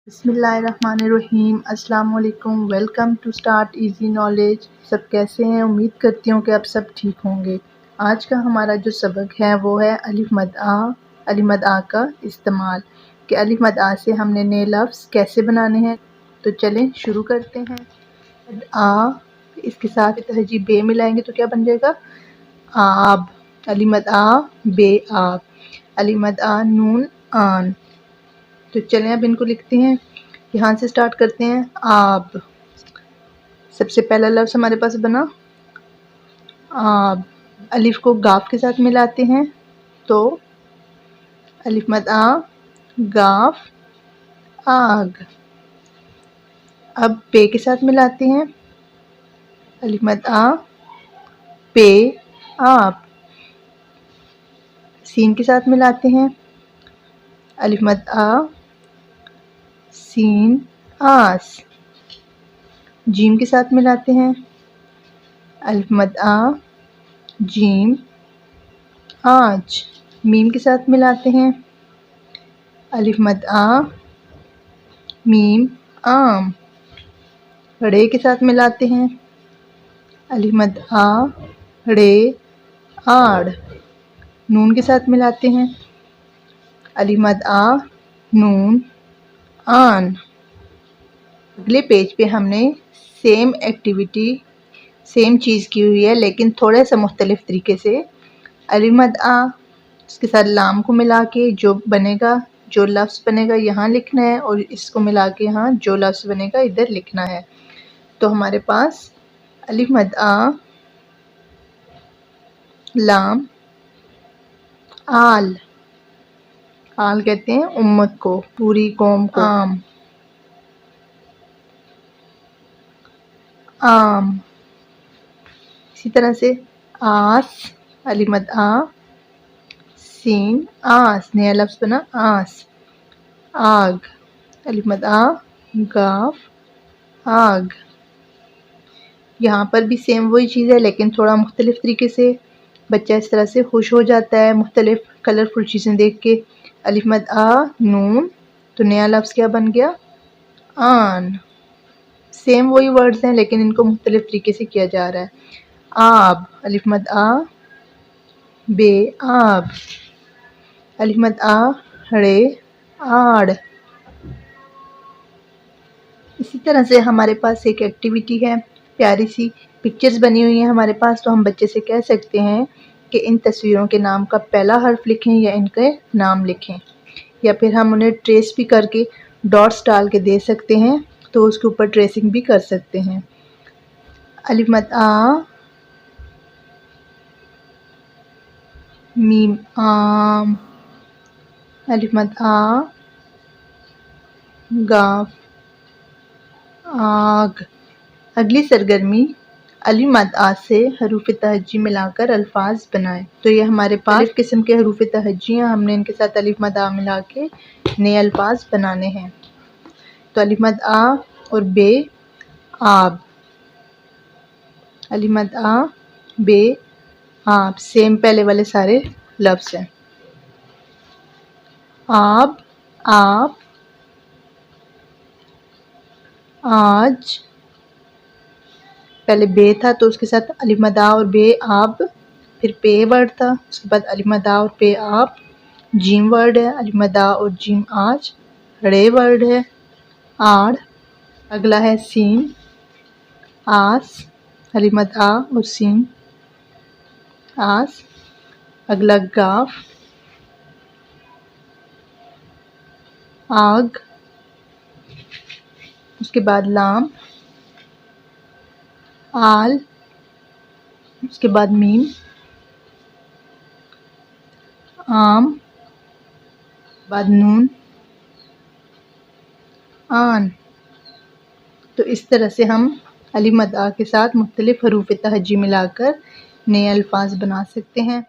بسم اللہ الرحمن الرحیم۔ السلام علیکم، welcome to start easy knowledge. سب کیسے ہیں؟ امید کرتی ہوں کہ آپ سب ٹھیک ہوں گے۔ آج کا ہمارا جو سبق ہے وہ ہے الف مد آ، الف مد آ کا استعمال، کہ الف مد آ سے ہم نے نئے لفظ کیسے بنانے ہیں۔ تو چلیں شروع کرتے ہیں۔ مد آ، اس کے ساتھ تہجی بے ملائیں گے تو کیا بن جائے گا؟ آب۔ الف مد آ بے آب۔ الف مد آ نون آن۔ تو چلیں اب ان کو لکھتے ہیں۔ یہاں سے سٹارٹ کرتے ہیں۔ آب، سب سے پہلا لفظ ہمارے پاس بنا آب۔ الف کو گاف کے ساتھ ملاتے ہیں تو الف مد آ گاف آگ۔ اب پے کے ساتھ ملاتے ہیں۔ الف مد آ پے آپ۔ سین کے ساتھ ملاتے ہیں۔ الف مد آ سین آس۔ جیم کے ساتھ ملاتے ہیں۔ الف مد آ جیم آج۔ میم کے ساتھ ملاتے ہیں۔ الف مد آ میم آم۔ رے کے ساتھ ملاتے ہیں۔ الف مد آ رے آڑ۔ نون کے ساتھ ملاتے ہیں۔ الف مد آ نون آن۔ اگلے پیج پہ ہم نے سیم ایکٹیویٹی، سیم چیز کی ہوئی ہے لیکن تھوڑے سا مختلف طریقے سے۔ الف مد آ، اس کے ساتھ لام کو ملا کے جو بنے گا، جو لفظ بنے گا یہاں لکھنا ہے، اور اس کو ملا کے یہاں جو لفظ بنے گا ادھر لکھنا ہے۔ تو ہمارے پاس الف مد آ لام آل۔ آل کہتے ہیں امت کو، پوری قوم کو۔ عام، عام۔ اسی طرح سے آس، الف مد آ سین آس، نیا لفظ بنا آس۔ آگ، الف مد آ گاف آگ۔ یہاں پر بھی سیم وہی چیز ہے لیکن تھوڑا مختلف طریقے سے۔ بچہ اس طرح سے خوش ہو جاتا ہے مختلف کلرفل چیزیں دیکھ کے۔ الف مد آ نون، تو نیا لفظ کیا بن گیا؟ آن۔ سیم وہی ورڈز ہیں لیکن ان کو مختلف طریقے سے کیا جا رہا ہے۔ آب، الف مد آ بے آب۔ الف مد آ رے آڑ۔ اسی طرح سے ہمارے پاس ایک ایکٹیویٹی ہے، پیاری سی پکچرز بنی ہوئی ہیں ہمارے پاس، تو ہم بچے سے کہہ سکتے ہیں کہ ان تصویروں کے نام کا پہلا حرف لکھیں یا ان کے نام لکھیں، یا پھر ہم انہیں ٹریس بھی کر کے ڈاٹس ڈال کے دے سکتے ہیں تو اس کے اوپر ٹریسنگ بھی کر سکتے ہیں۔ الف مد آ میم آم۔ الف مد آ گاف آگ۔ اگلی سرگرمی الف مد آ سے حروف تہجی ملا کر الفاظ بنائیں۔ تو یہ ہمارے پاس مختلف قسم کے حروف تہجی ہیں، ہم نے ان کے ساتھ الف مد آ ملا کے نئے الفاظ بنانے ہیں۔ تو الف مد آ اور بے آب۔ الف مد آ بے آب، سیم پہلے والے سارے لفظ ہیں۔ آب، آپ، آج۔ پہلے بے تھا تو اس کے ساتھ الف مد آ اور بے آب، پھر پے ورڈ تھا، اس کے بعد الف مد آ اور پے آپ۔ جیم ورڈ ہے، الف مد آ اور جیم آج۔ رے ورڈ ہے، آڑ۔ اگلا ہے سین آس، الف مد آ اور سین آس۔ اگلا گاف آگ۔ اس کے بعد لام آل۔ اس کے بعد میم آم۔ بعد نون آن۔ تو اس طرح سے ہم الف مد آ کے ساتھ مختلف حروف تہجی ملا کر نئے الفاظ بنا سکتے ہیں۔